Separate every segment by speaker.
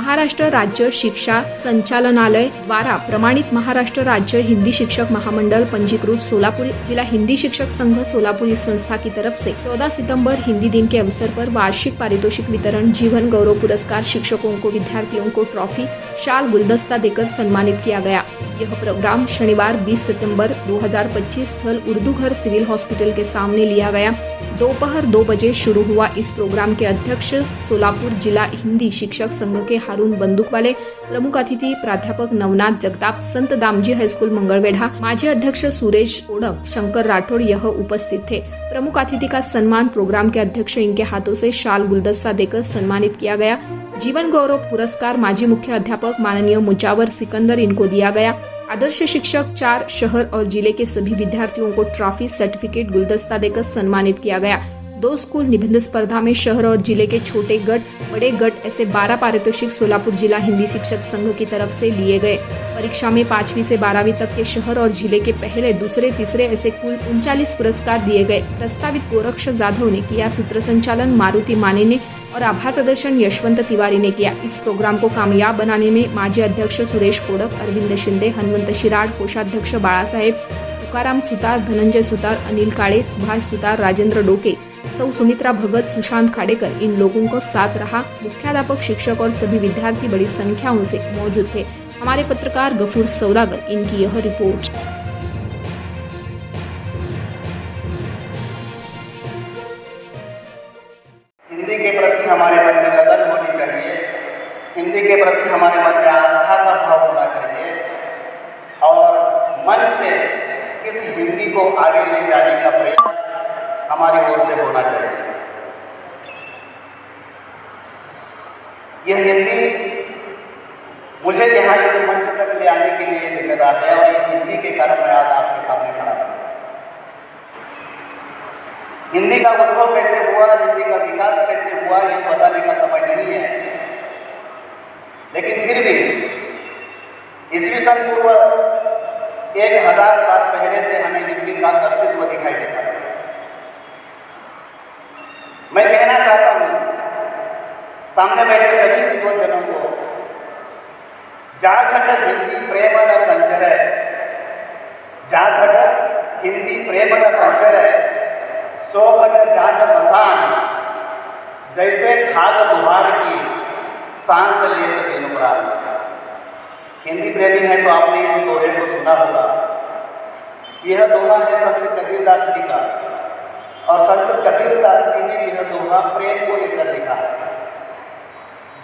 Speaker 1: महाराष्ट्र राज्य शिक्षा संचालनालय द्वारा प्रमाणित महाराष्ट्र राज्य हिंदी शिक्षक महामंडल पंजीकृत सोलापुर जिला हिंदी शिक्षक संघ सोलापुर इस संस्था की तरफ से 14 सितंबर हिंदी दिन के अवसर पर वार्षिक पारितोषिक वितरण, जीवन गौरव पुरस्कार, शिक्षकों को विद्यार्थियों को ट्रॉफी, शाल, गुलदस्ता देकर सम्मानित किया गया। यह प्रोग्राम शनिवार 20 सितंबर 2025 स्थल उर्दू घर सिविल हॉस्पिटल के सामने लिया गया। दोपहर 2 बजे शुरू हुआ। इस प्रोग्राम के अध्यक्ष सोलापुर जिला हिंदी शिक्षक संघ के हारून बंदूकवाले, प्रमुख अतिथि प्राध्यापक नवनाथ जगताप, संत दामजी हाईस्कूल मंगलवेढ़ा, माजी अध्यक्ष सुरेश कोडक, शंकर राठौड़ यह उपस्थित थे। प्रमुख अतिथि का सम्मान प्रोग्राम के अध्यक्ष इनके हाथों से शाल, गुलदस्ता देकर सम्मानित किया गया। जीवन गौरव पुरस्कार माजी मुख्य अध्यापक माननीय मुजावर सिकंदर इनको दिया गया। आदर्श शिक्षक 4 शहर और जिले के सभी विद्यार्थियों को ट्रॉफी, सर्टिफिकेट, गुलदस्ता देकर सम्मानित किया गया। 2 स्कूल निबंध स्पर्धा में शहर और जिले के छोटे गट, बड़े गट ऐसे 12 पारितोषिक सोलापुर जिला हिंदी शिक्षक संघ की तरफ से लिए गए। परीक्षा में 5वीं से 12वीं तक के शहर और जिले के पहले, दूसरे, तीसरे ऐसे कुल 39 पुरस्कार दिए गए। प्रस्तावित गोरक्ष जाधव ने किया, सूत्र संचालन मारुति माने ने और आभार प्रदर्शन यशवंत तिवारी ने किया। इस प्रोग्राम को कामयाब बनाने में माजी अध्यक्ष सुरेश कोडक, अरविंद शिंदे, हनुमंत शिराड, कोषाध्यक्ष बाळासाहेब, तुकाराम सुतार, धनंजय सुतार, अनिल काळे, सुभाष सुतार, राजेंद्र डोके, सौ सुमित्रा भगत, सुशांत खाडेकर इन लोगों को साथ रहा। मुख्याध्यापक, शिक्षक और सभी विद्यार्थी बड़ी संख्याओं से मौजूद थे। हमारे पत्रकार गफूर सौदागर, इनकी यह रिपोर्ट।
Speaker 2: हिंदी के प्रति हमारे मन में लगन होनी चाहिए, हिंदी के प्रति हमारे मन में आस्था का भाव होना चाहिए और मन से इस हिंदी को आगे ले जाने का प्रयास हमारी ओर से होना चाहिए। यह हिंदी मुझे यहाँ इस मंच तक ले आने के लिए जिम्मेदार है और इस हिंदी के कारण मैं आज आपके सामने खड़ा हूँ। हिंदी का उद्भव कैसे हुआ, हिंदी का विकास कैसे हुआ, ये बताने का समय नहीं है, लेकिन फिर भी ईस्वी सन पूर्व 1000 साल पहले से हमें हिंदी का अस्तित्व दिखाई देता है। मैं कहना चाहता हूँ सामने बैठे सभी विद्वजनों को, जाघट हिंदी प्रेम न संचरय, जाघट हिंदी प्रेम न संचरय, सोघट जान मसान, जैसे खाद बुहार की सांस लेत बिनु प्राण। हिंदी प्रेमी है तो आपने इस दोहे को सुना होगा। यह दोहा है संत कबीरदास जी का और संत कबीरदास जी ने यह दोहा प्रेम को लेकर लिखा है।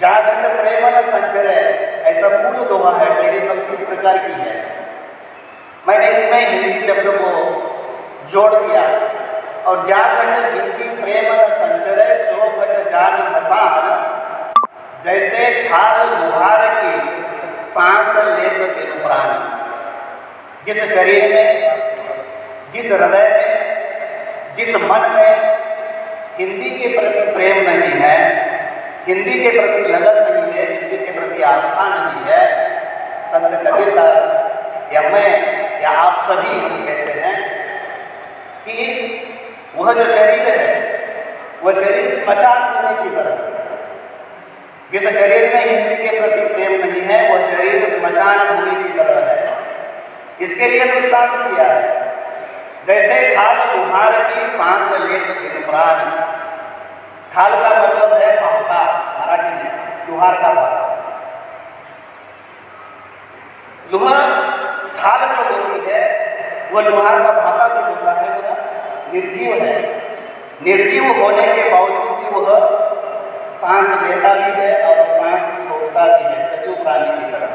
Speaker 2: जाघट प्रेम न संचरय ऐसा मूल दोहा है। मेरी पंक्ति इस प्रकार की है, मैंने इसमें हिंदी शब्द को जोड़ दिया और जाघट हिंदी प्रेम न संचरय, सोघट जान मसान, जैसे खाद बुहार की सांस लेत बिनु प्राण। जिस शरीर में, जिस हृदय में, जिस मन में हिंदी के प्रति प्रेम नहीं है, हिंदी के प्रति लगन नहीं है, हिंदी के प्रति आस्था नहीं है, संत कबीरदास या मैं या आप सभी कहते हैं कि वह जो शरीर है वह शरीर स्मशान भूमि की तरह है। जिस शरीर में हिंदी के प्रति प्रेम नहीं है वह शरीर स्मशान भूमि की तरह है। इसके लिए दृष्टांत दिया है, जैसे खाल बुहार की सांस लेत बिनु प्राण। खाल का मतलब है भाता, मराठी में लुहार का भाता। लुहार खाल जो होती है वह लुहार का भाता जो होता है वह निर्जीव है। निर्जीव होने के बावजूद भी वह सांस लेता भी है और सांस छोड़ता भी है, सजीव प्राणी की तरह।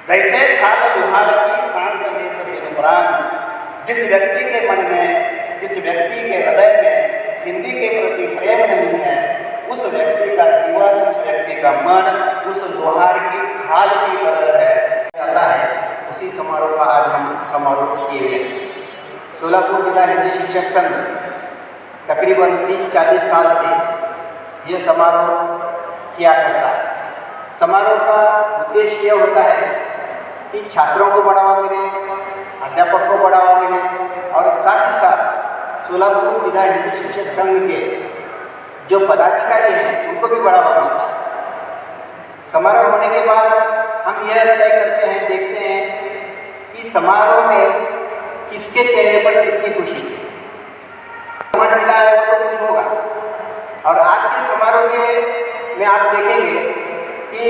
Speaker 2: जैसे खाल लुहार की सांस लेत बिनु प्राण। जिस व्यक्ति के मन में, जिस व्यक्ति के हृदय में हिंदी के प्रति प्रेम नहीं है, उस व्यक्ति का जीवन, उस व्यक्ति का मन उस लोहार की खाल की तरह है। आता है उसी समारोह का आज हम समारोह किए हैं। सोलापुर जिला हिंदी शिक्षक संघ तकरीबन 30-40 साल से ये समारोह किया करता है। समारोह का उद्देश्य यह होता है कि छात्रों को बढ़ावा मिले, अध्यापक को बढ़ावा मिले और साथ ही साथ सोलापुर जिला हिंदी शिक्षक संघ के जो पदाधिकारी हैं उनको भी बढ़ावा मिलता है। समारोह होने के बाद हम यह तय करते हैं, देखते हैं कि समारोह में किसके चेहरे पर कितनी खुशी थी। सम्मान मिला है वो तो कुछ होगा। और आज के समारोह के में आप देखेंगे कि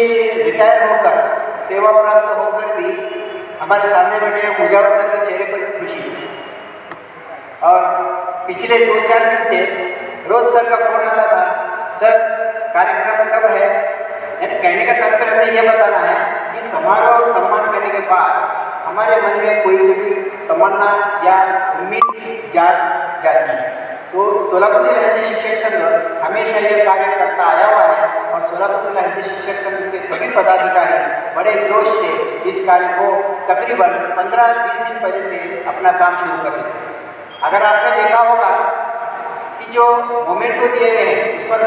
Speaker 2: रिटायर होकर, सेवा प्राप्त होकर भी हमारे सामने बैठे मुजावर सर के चेहरे पर खुशी थी। और पिछले 2-4 दिन से रोज सर का फोन आता था, सर कार्यक्रम कब है। यानी कहने का तात्पर्य हमें यह बताना है कि समारोह और सम्मान करने के बाद हमारे मन में कोई भी तमन्ना या उम्मीद जाग जाती है। तो सोलापुर जिला हिंदी शिक्षक संघ हमेशा यह कार्य करता आया हुआ है और सोलापुर जिला हिंदी शिक्षक संघ के सभी पदाधिकारी बड़े जोश से इस कार्य को तकरीबन 15-20 दिन पहले से अपना काम शुरू कर देते हैं। अगर आपने देखा होगा कि जो मोमेंटो दिए हुए हैं उस पर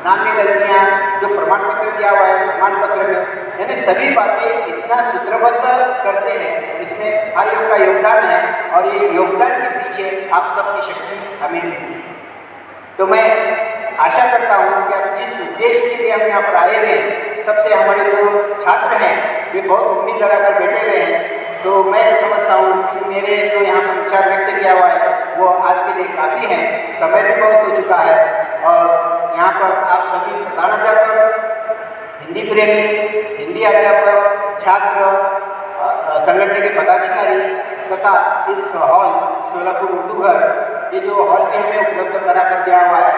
Speaker 2: नाम में गलतियाँ, जो प्रमाण पत्र दिया हुआ है प्रमाण पत्र में, यानी सभी बातें इतना सूत्रबद्ध करते हैं, इसमें हर एक का योगदान है और ये योगदान के पीछे आप सबकी शक्ति हमें मिली है। तो मैं आशा करता हूँ कि आप जिस उद्देश्य के लिए हम यहाँ पर आए हुए हैं, सबसे हमारे जो छात्र हैं वे बहुत उम्मीद लगाकर बैठे हुए हैं। तो मैं समझता हूँ कि मेरे जो यहाँ पर विचार व्यक्त किया हुआ है वो आज के लिए काफ़ी है। समय भी बहुत हो चुका है और यहाँ पर आप सभी प्रधानाध्यापक, हिंदी प्रेमी, हिंदी अध्यापक, छात्र, संगठन के पदाधिकारी तथा इस हॉल सोलापुर उर्दू घर, ये जो हॉल भी हमें उपलब्ध करा कर दिया हुआ है।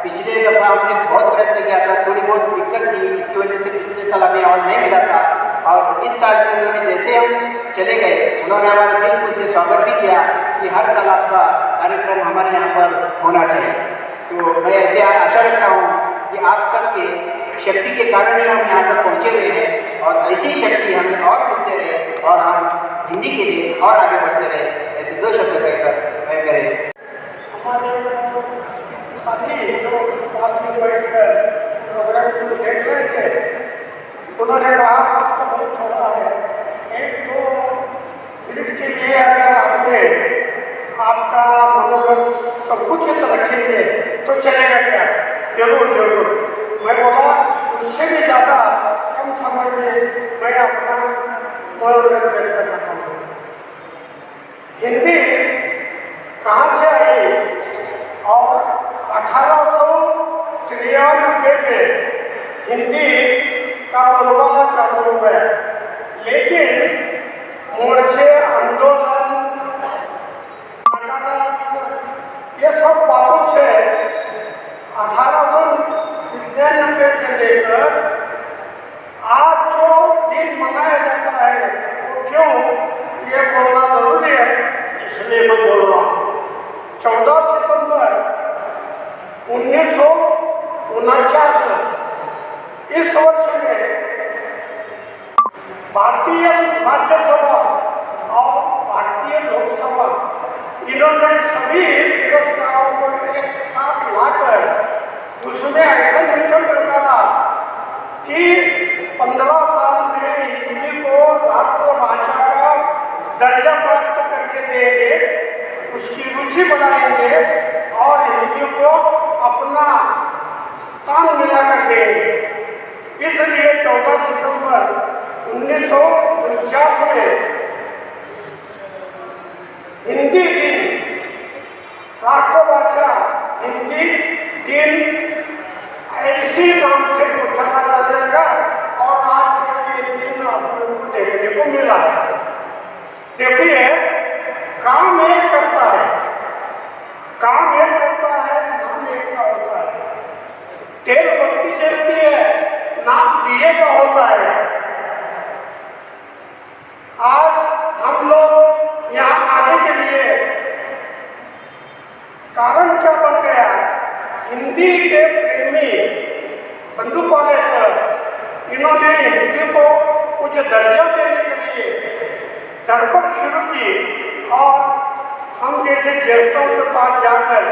Speaker 2: पिछले दफ़ा हमने बहुत प्रयत्न किया था, थोड़ी बहुत दिक्कत थी, इसकी वजह से पिछले साल हमें हॉल नहीं मिला था और इस साल में उन्होंने जैसे हम चले गए उन्होंने हमारे दिल से स्वागत भी किया कि हर साल आपका कार्यक्रम हमारे यहाँ पर होना चाहिए। तो मैं ऐसे आशा रखता हूँ कि आप सबके शक्ति के कारण ही हम यहाँ तक पहुँचे हुए हैं और ऐसी शक्ति हमें और मिलते रहे और हम हिंदी के लिए और आगे बढ़ते रहे। ऐसे 2 शब्द कहकर मैं मेरे
Speaker 3: साथी जो पास में बैठकर प्रोग्राम को देख रहे थे उन्होंने कहा आपका बहुत थोड़ा है, 1-2 मिनट के लिए अगर आपने आपका मनोबल सब कुछ रखेंगे तो चलेगा क्या। जरूर जरूर, मैं बोला उससे भी ज़्यादा कम समय में मैं अपना मनोरंजन व्यक्त करता हूँ। हिंदी कहाँ से आई और 1893 में हिंदी का बोलबाला चालू हुआ है, लेकिन मोर्चे, आंदोलन, ये सब बातों से 1899 से लेकर आज जो दिन मनाया जाता है वो क्यों ये बोलना जरूरी है, इसलिए मैं बोल रहा हूँ। 14 सितंबर 1949 इस वर्ष में भारतीय राज्यसभा और भारतीय लोकसभा इन्होंने सभी तिरस्कारों को एक साथ लाकर उसमें ऐसा निचोड़ निकाला कि 15 साल में हिंदी को राष्ट्रभाषा का दर्जा प्राप्त करके देंगे, उसकी रुचि बढ़ाएंगे और हिंदी को अपना स्थान मिलाकर देंगे। इसलिए 14 सितंबर 1949 में हिंदी दिन, राष्ट्रभाषा हिंदी दिन ऐसी नाम से जाना जाने लगा और आज का ये दिन आपको देखने को मिला है। देखिए, काम एक करता है, काम एक करता है, नाम एक का होता है। तेल बत्ती जलती है, नाम दिए का होता है। आज हम लोग यहाँ आने के लिए कारण क्या बन गया? हिंदी के प्रेमी बंधु वाले सर, इन्होंने हिंदी को कुछ दर्जा देने के लिए धड़पड़ शुरू की और हम जैसे ज्येष्ठों के पास जाकर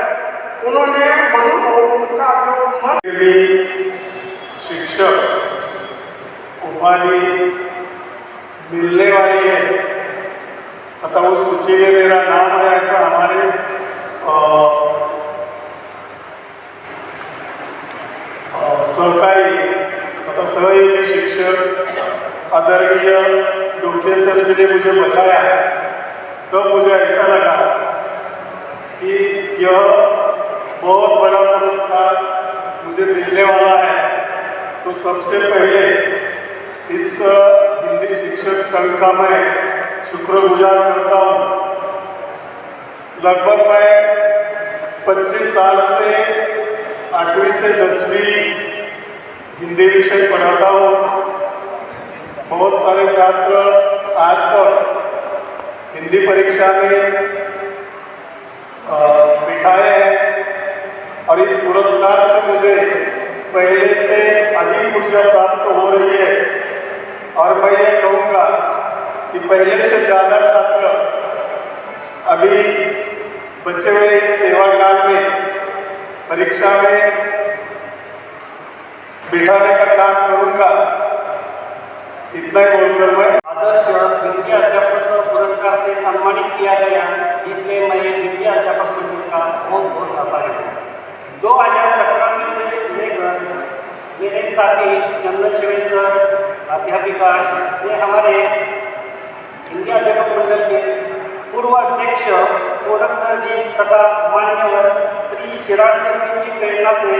Speaker 3: उन्होंने उनका जो मन
Speaker 4: शिक्षक उपाधि मिलने वाली है तथा उस सूची में मेरा नाम है, ऐसा हमारे सहकारी तथा सहयोगी शिक्षक आदरणीय डोके सर जी ने मुझे बताया, तब मुझे ऐसा लगा कि यह बहुत बड़ा पुरस्कार मुझे मिलने वाला है। तो सबसे पहले इस हिंदी शिक्षक संघ का मैं शुक्रगुजार करता हूँ। लगभग मैं 25 साल से 8वीं से 10वीं हिंदी विषय पढ़ाता हूँ। बहुत सारे छात्र आज तक हिंदी परीक्षा में बिठाए हैं और इस पुरस्कार से मुझे पहले से अधिक ऊर्जा प्राप्त हो रही है। और मैं ये कहूँगा कि पहले से ज़्यादा छात्र अभी बचे हुए इस सेवा काल में परीक्षा में बिठाने का काम करूँगा। इतना ही बोलकर मैं
Speaker 5: आदर्श विद्या अध्यापक पुरस्कार से सम्मानित किया गया, इसलिए मैं विद्या अध्यापक मंडल का बहुत बहुत आभारी हूँ। 2017 में से लेकर मेरे साथी चंद्रशेखर सर अध्यापिका ने हमारे हिंदी अध्यापक मंडल के पूर्व अध्यक्ष कोडक सर जी तथा मान्यवर श्री शिराज सर जी की प्रेरणा से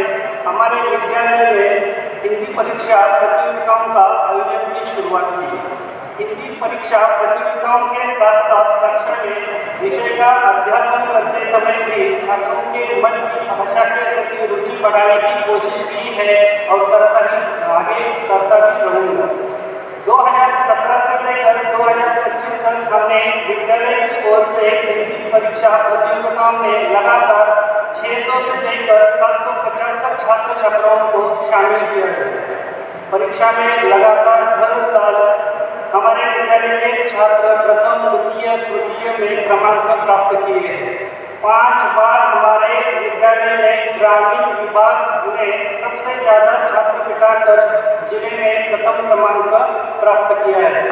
Speaker 5: हमारे विद्यालय में हिंदी परीक्षा प्रतियोगिताओं का आयोजन की शुरुआत की। हिंदी परीक्षा प्रतियोगिताओं के साथ साथ कक्षा में विषय का अध्यापन करते समय भी छात्रों के मन की भाषा के प्रति रुचि बढ़ाने की कोशिश की है और आगे करता भी रहूँगा। 2017 से लेकर 2025 तक हमने विद्यालय की ओर से हिंदी परीक्षा प्रतियोगिताओं में लगातार 600 से लेकर 750 तक छात्र छात्राओं को शामिल किया गया। परीक्षा में लगातार हर साल हमारे विद्यालय के छात्र प्रथम, द्वितीय, तृतीय में क्रमांक प्राप्त किए हैं। 5 बार हमारे विद्यालय में ग्रामीण विभाग में सबसे ज़्यादा छात्र बिठाकर जिले में प्रथम क्रमांक प्राप्त किया है।